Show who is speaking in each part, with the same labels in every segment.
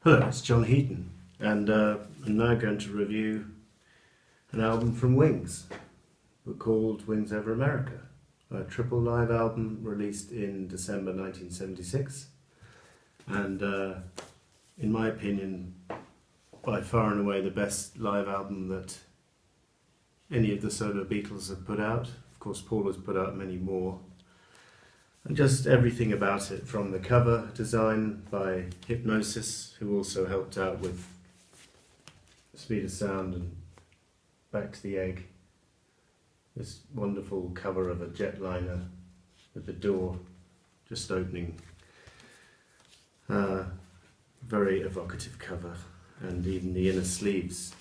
Speaker 1: Hello, it's John Heaton, and I'm now going to review an album from Wings, called Wings Over America, a triple live album released in December 1976, and in my opinion, by far and away the best live album that any of the solo Beatles have put out. Of course, Paul has put out many more. And just everything about it, from the cover design by Hypnosis, who also helped out with Speed of Sound and Back to the Egg. This wonderful cover of a jetliner with the door just opening. Very evocative cover, and even the inner sleeves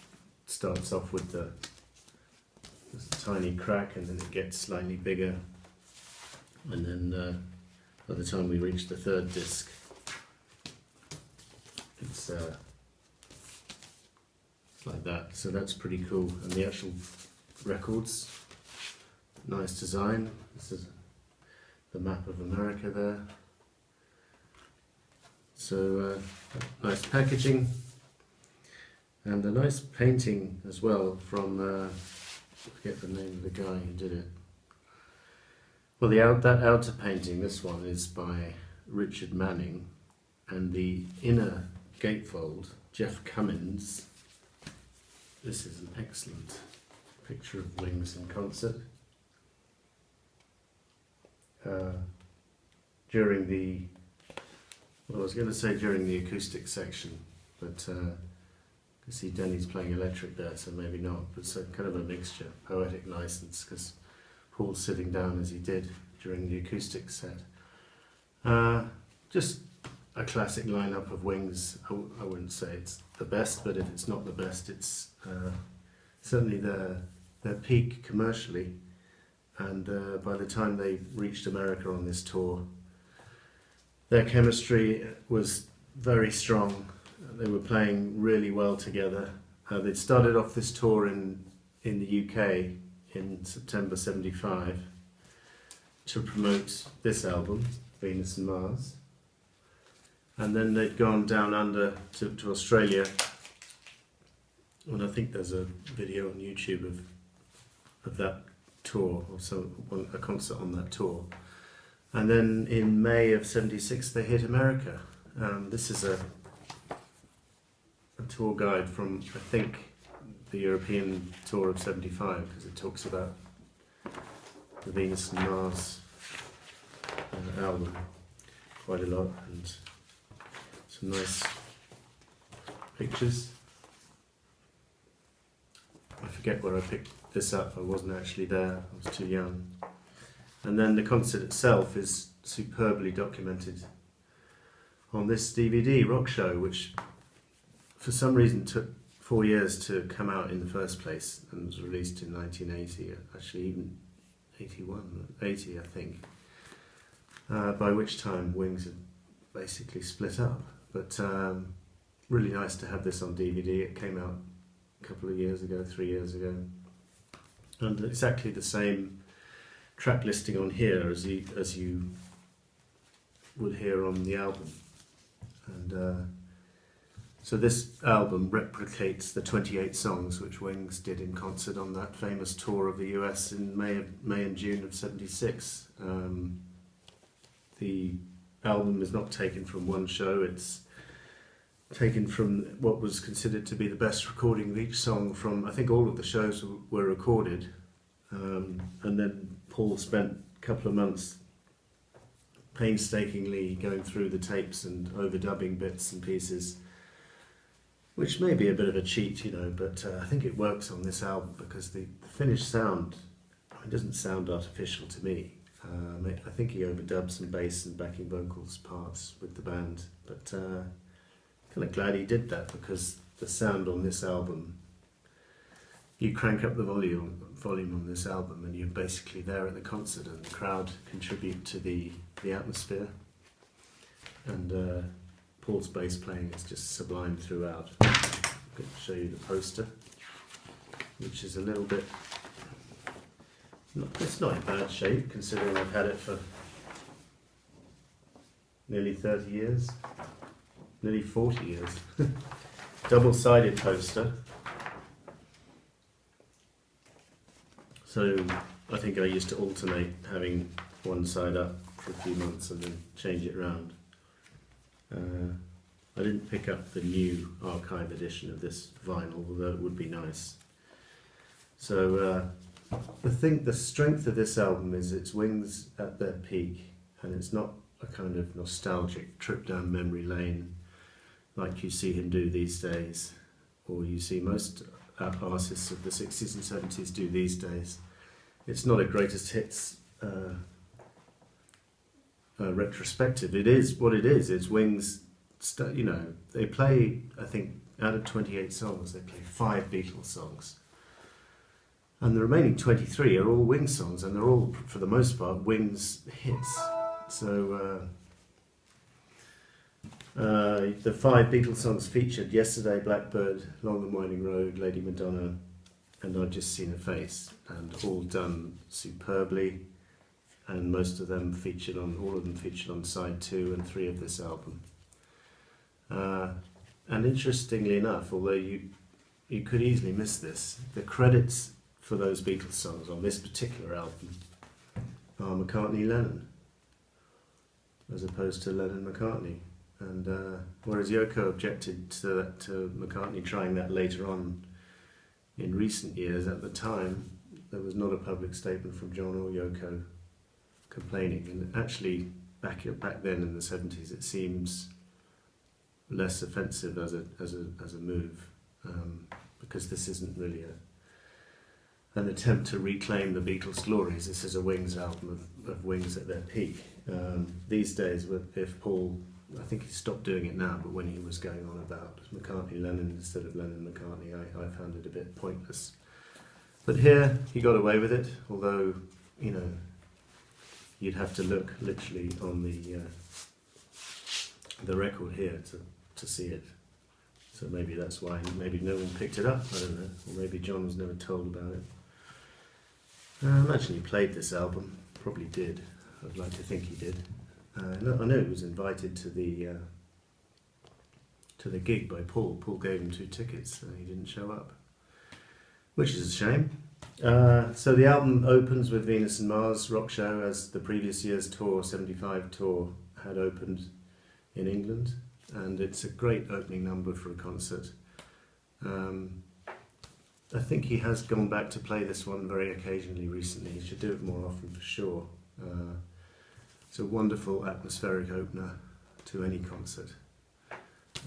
Speaker 1: starts off with this tiny crack, and then it gets slightly bigger. And then by the time we reach the third disc, it's like that. So that's pretty cool. And the actual records, nice design. This is the map of America there. So nice packaging, and a nice painting as well from, I forget the name of the guy who did it. Well, that outer painting, this one, is by Richard Manning, and the inner gatefold, Jeff Cummins. This is an excellent picture of Wings in concert. During the, well, I was going to say during the acoustic section, but you can see Denny's playing electric there, so maybe not, but it's kind of a mixture, poetic license, because Paul's sitting down as he did during the acoustic set. Just a classic lineup of Wings. I wouldn't say it's the best, but if it's not the best, it's certainly their peak commercially. And by the time they reached America on this tour, their chemistry was very strong. They were playing really well together. They'd started off this tour in the UK in September '75 to promote this album, Venus and Mars, and then they'd gone down under to Australia, and I think there's a video on YouTube of that tour, or a concert on that tour. And then in May of '76 they hit America. This is a tour guide from, I think, the European tour of '75, because it talks about the Venus and Mars album quite a lot, and some nice pictures. I forget where I picked this up, I wasn't actually there, I was too young. And then the concert itself is superbly documented on this DVD, Rock Show, which for some reason took 4 years to come out in the first place, and was released in 1980, actually even 80 I think, by which time Wings had basically split up. But really nice to have this on DVD. It came out a couple of years ago, 3 years ago, and exactly the same track listing on here as you would hear on the album. And so this album replicates the 28 songs which Wings did in concert on that famous tour of the US in May and June of '76. The album is not taken from one show, it's taken from what was considered to be the best recording of each song from, I think, all of the shows were recorded. And then Paul spent a couple of months painstakingly going through the tapes and overdubbing bits and pieces, which may be a bit of a cheat, you know, but I think it works on this album, because the finished sound, it doesn't sound artificial to me. I think he overdubbed some bass and backing vocals parts with the band, but kind of glad he did that, because the sound on this album, you crank up the volume on this album and you're basically there at the concert, and the crowd contribute to the atmosphere, and Paul's bass playing is just sublime throughout. I'm going to show you the poster, which is a little bit, it's not in bad shape considering I've had it for nearly 30 years. nearly 40 years. Double-sided poster. So I think I used to alternate having one side up for a few months and then change it round. I didn't pick up the new archive edition of this vinyl, although it would be nice. So the strength of this album is its wings at their peak, and it's not a kind of nostalgic trip down memory lane like you see him do these days, or you see most artists of the 60s and 70s do these days. It's not a greatest hits retrospective. It is what it is. It's wings. You know, they play, I think, out of 28 songs, they play 5 Beatles songs. And the remaining 23 are all Wings songs, and they're all, for the most part, Wings hits. So, the 5 Beatles songs featured Yesterday, Blackbird, Long and Winding Road, Lady Madonna, and I've Just Seen a Face, and all done superbly, and most of them featured on, all of them featured on side 2 and 3 of this album. And interestingly enough, although you could easily miss this, the credits for those Beatles songs on this particular album are McCartney-Lennon, as opposed to Lennon-McCartney. And whereas Yoko objected to McCartney trying that later on in recent years, at the time there was not a public statement from John or Yoko complaining. And actually, back then in the 70s, it seems less offensive as a move, because this isn't really an attempt to reclaim the Beatles' glories. This is a Wings album of Wings at their peak. These days, if Paul, I think he stopped doing it now, but when he was going on about McCartney-Lennon instead of Lennon-McCartney, I found it a bit pointless. But here, he got away with it, although, you know, you'd have to look literally on the record here to see it. So maybe that's why, maybe no one picked it up, I don't know, or maybe John was never told about it. I imagine he played this album, probably did. I'd like to think he did. I know he was invited to the gig by Paul. Paul gave him 2 tickets, and he didn't show up, which is a shame. So the album opens with Venus and Mars Rock Show, as the previous year's tour, 75 tour, had opened in England, and it's a great opening number for a concert. I think he has gone back to play this one very occasionally recently. He should do it more often for sure. It's a wonderful atmospheric opener to any concert,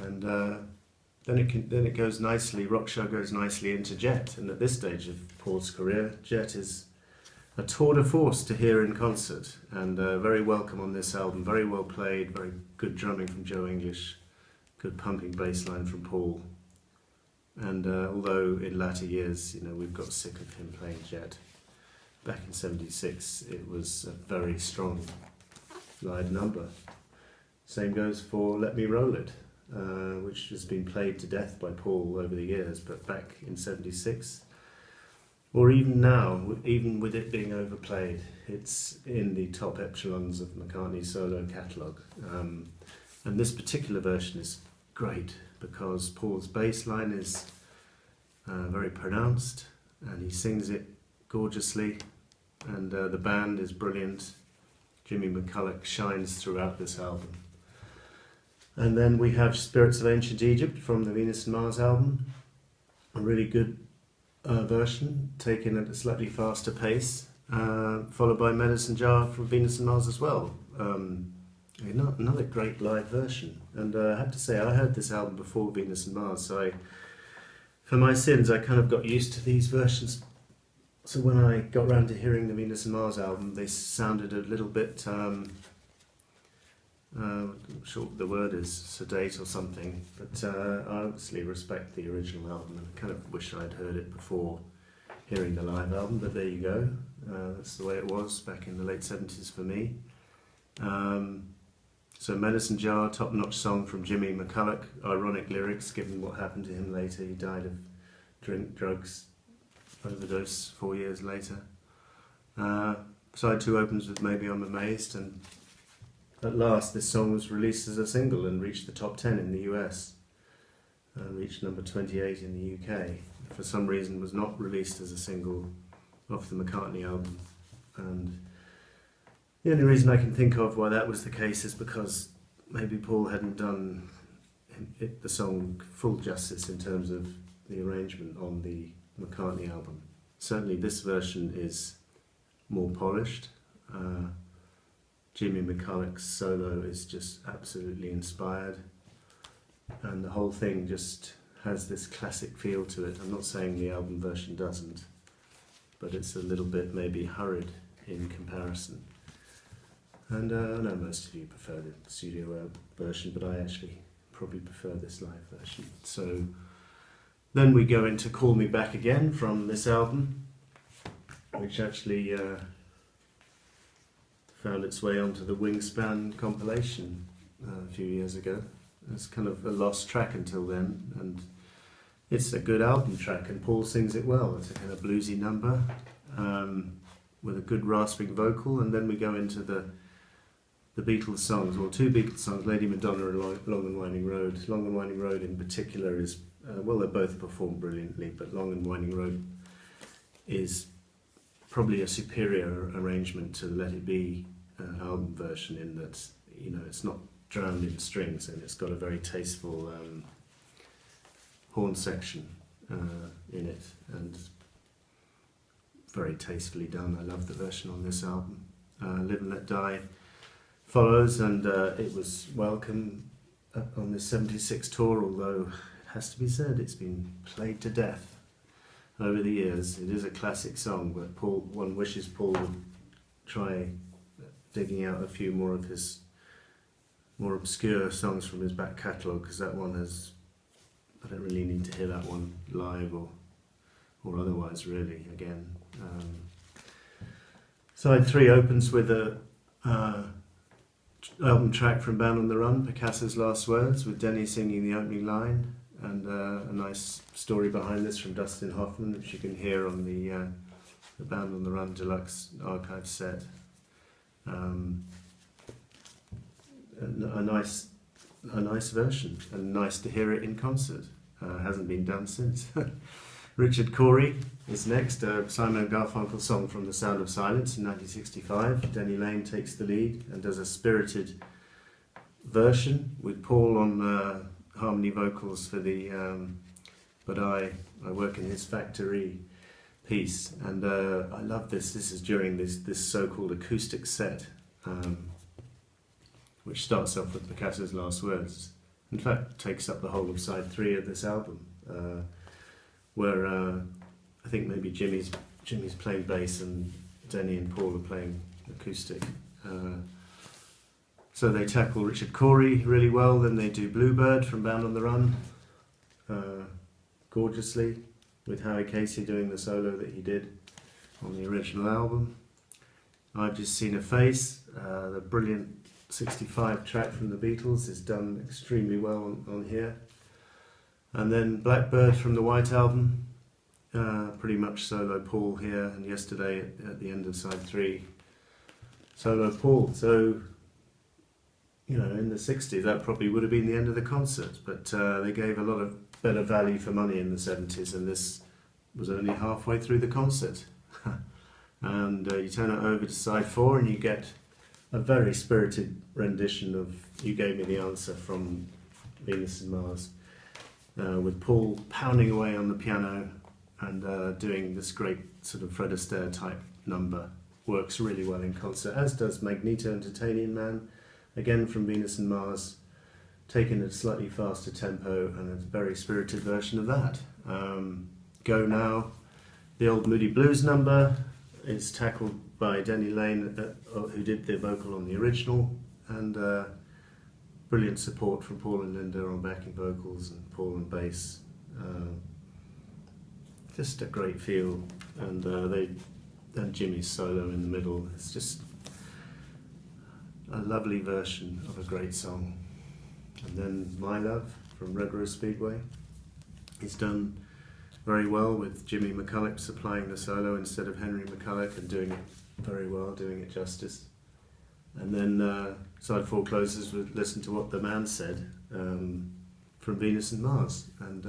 Speaker 1: and then it goes nicely. Rock Show goes nicely into Jet, and at this stage of Paul's career, Jet is a tour de force to hear in concert, and very welcome on this album. Very well played, very good drumming from Joe English, good pumping bass line from Paul. And although in latter years, you know, we've got sick of him playing Jet, back in '76 it was a very strong live number. Same goes for Let Me Roll It, which has been played to death by Paul over the years, but back in '76, or even now, even with it being overplayed, it's in the top echelons of McCartney's solo catalogue. And this particular version is great because Paul's bass line is very pronounced, and he sings it gorgeously, and the band is brilliant. Jimmy McCulloch shines throughout this album. And then we have Spirits of Ancient Egypt from the Venus and Mars album, a really good version, taken at a slightly faster pace, followed by Medicine Jar from Venus and Mars as well. Another great live version. And I have to say, I heard this album before Venus and Mars, so for my sins, I kind of got used to these versions. So when I got round to hearing the Venus and Mars album, they sounded a little bit, I'm not sure what the word is, sedate or something, but I obviously respect the original album, and I kind of wish I'd heard it before hearing the live album, but there you go. That's the way it was back in the late 70s for me. So Medicine Jar, top-notch song from Jimmy McCulloch, ironic lyrics given what happened to him later. He died of drugs overdose 4 years later. Side 2 opens with Maybe I'm Amazed, and at last this song was released as a single and reached the top 10 in the US. Reached number 28 in the UK. For some reason was not released as a single off the McCartney album. And the only reason I can think of why that was the case is because maybe Paul hadn't done the song full justice in terms of the arrangement on the McCartney album. Certainly this version is more polished. Jimmy McCulloch's solo is just absolutely inspired, and the whole thing just has this classic feel to it. I'm not saying the album version doesn't, but it's a little bit maybe hurried in comparison. And I know most of you prefer the studio version, but I actually probably prefer this live version. So then we go into Call Me Back Again from this album, which actually found its way onto the Wingspan compilation a few years ago. It's kind of a lost track until then, and it's a good album track, and Paul sings it well. It's a kind of bluesy number with a good rasping vocal, and then we go into the Beatles songs, or two Beatles songs, Lady Madonna and Long and Winding Road. Long and Winding Road in particular is, well, they both perform brilliantly, but Long and Winding Road is probably a superior arrangement to the Let It Be album version, in that, you know, it's not drowned in strings, and it's got a very tasteful horn section in it, and very tastefully done. I love the version on this album. Live and Let Die follows, and it was welcome on this 76 tour, although it has to be said it's been played to death over the years. It is a classic song, but one wishes Paul would try digging out a few more of his more obscure songs from his back catalogue, because that one has, I don't really need to hear that one live or otherwise really again. Side 3 opens with a album track from Band on the Run, Picasso's Last Words, with Denny singing the opening line, and a nice story behind this from Dustin Hoffman, which you can hear on the Band on the Run Deluxe archive set. A nice version, and nice to hear it in concert. Hasn't been done since. Richard Cory is next, a Simon and Garfunkel song from The Sound of Silence in 1965. Denny Laine takes the lead and does a spirited version with Paul on harmony vocals for the But I Work in His Factory piece. And I love this. This is during this so-called acoustic set, which starts off with Picasso's Last Words. In fact, takes up the whole of side 3 of this album, where I think maybe Jimmy's playing bass and Denny and Paul are playing acoustic. So they tackle Richard Cory really well. Then they do Bluebird from Bound on the Run gorgeously, with Howie Casey doing the solo that he did on the original album. I've Just Seen a Face, the brilliant 65 track from the Beatles, is done extremely well on here. And then Blackbird from the White Album, pretty much solo Paul here, and Yesterday at the end of side 3, solo Paul. So, you know, in the 60s that probably would have been the end of the concert, but they gave a lot of better value for money in the 70s, and this was only halfway through the concert. And you turn it over to side 4 and you get a very spirited rendition of You Gave Me the Answer from Venus and Mars, with Paul pounding away on the piano and doing this great sort of Fred Astaire type number. Works really well in concert, as does Magneto Entertaining Man, again from Venus and Mars, taken at a slightly faster tempo, and a very spirited version of that. Go Now, the old Moody Blues number, is tackled by Denny Laine, who did the vocal on the original, and brilliant support from Paul and Linda on backing vocals, and Paul on bass. Just a great feel, and Jimmy's solo in the middle. It's just a lovely version of a great song. And then My Love from Red Rose Speedway is done very well, with Jimmy McCulloch supplying the solo instead of Henry McCulloch, and doing it very well, doing it justice. And then side 4 closes with Listen to What the Man Said from Venus and Mars. And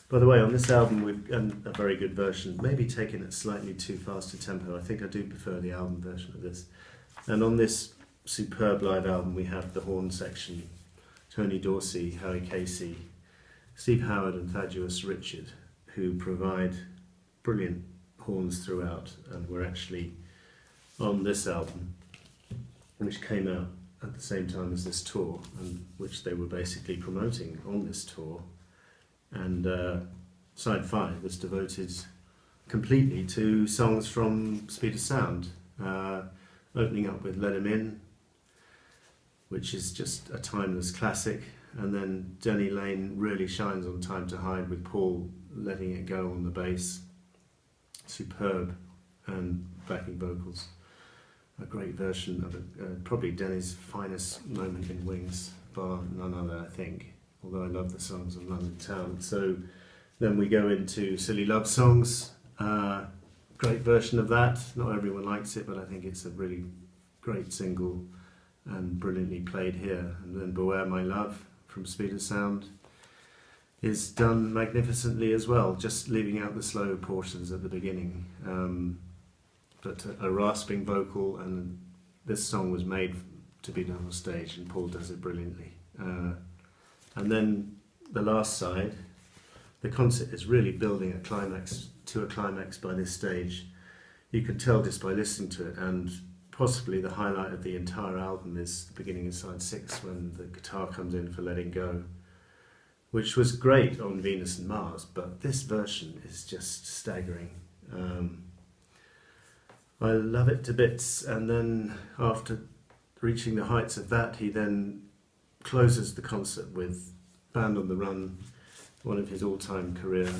Speaker 1: by the way, on this album, we've a very good version, maybe taken it slightly too fast a tempo. I think I do prefer the album version of this. And on this superb live album, we have the horn section, Tony Dorsey, Howie Casey, Steve Howard and Thaddeus Richard, who provide brilliant horns throughout, and were actually on this album, which came out at the same time as this tour, and which they were basically promoting on this tour. And side 5 was devoted completely to songs from Speed of Sound, opening up with Let 'Em In, which is just a timeless classic, and then Denny Lane really shines on Time to Hide with Paul letting it go on the bass. Superb, and backing vocals. A great version of it, probably Denny's finest moment in Wings, bar none other, I think, although I love the songs of London Town. So then we go into Silly Love Songs, great version of that. Not everyone likes it, but I think it's a really great single and brilliantly played here. And then Beware My Love from Speed of Sound is done magnificently as well, just leaving out the slow portions at the beginning. But a rasping vocal, and this song was made to be done on stage, and Paul does it brilliantly. And then the last side, the concert is really building a climax by this stage. You can tell just by listening to it, and possibly the highlight of the entire album is the beginning of side 6 when the guitar comes in for Letting Go, which was great on Venus and Mars, but this version is just staggering. I love it to bits, and then after reaching the heights of that, he then closes the concert with Band on the Run, one of his all-time career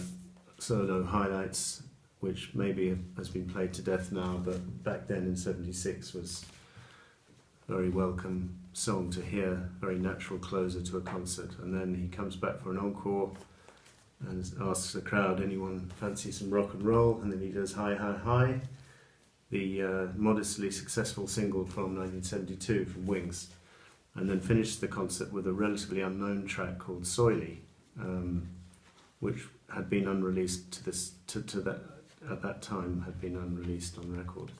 Speaker 1: solo highlights, which maybe has been played to death now, but back then in '76 was a very welcome song to hear, very natural closer to a concert. And then he comes back for an encore and asks the crowd, anyone fancy some rock and roll? And then he does Hi, Hi, Hi, the modestly successful single from 1972 from Wings, and then finishes the concert with a relatively unknown track called Soily, which had been unreleased at that time had been unreleased on record.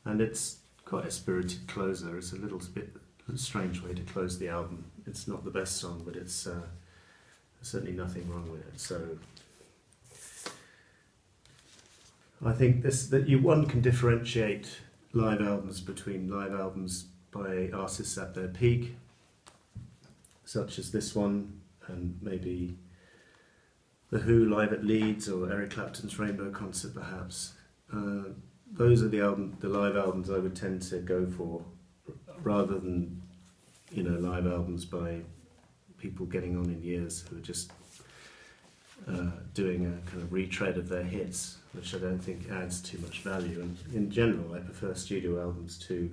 Speaker 1: And it's quite a spirited closer. It's a strange way to close the album. It's not the best song, but it's certainly nothing wrong with it. So I think one can differentiate live albums between live albums by artists at their peak, such as this one, and maybe The Who live at Leeds, or Eric Clapton's Rainbow Concert perhaps. Those are the live albums I would tend to go for, rather than live albums by people getting on in years who are just doing a kind of retread of their hits, which I don't think adds too much value. And in general, I prefer studio albums to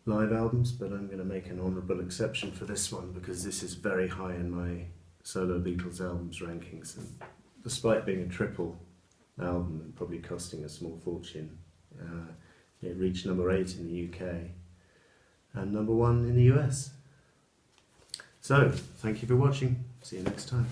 Speaker 1: live albums, but I'm going to make an honourable exception for this one because this is very high in my solo Beatles albums rankings, and despite being a triple album and probably costing a small fortune, it reached number 8 in the UK and number 1 in the US. So, thank you for watching. See you next time.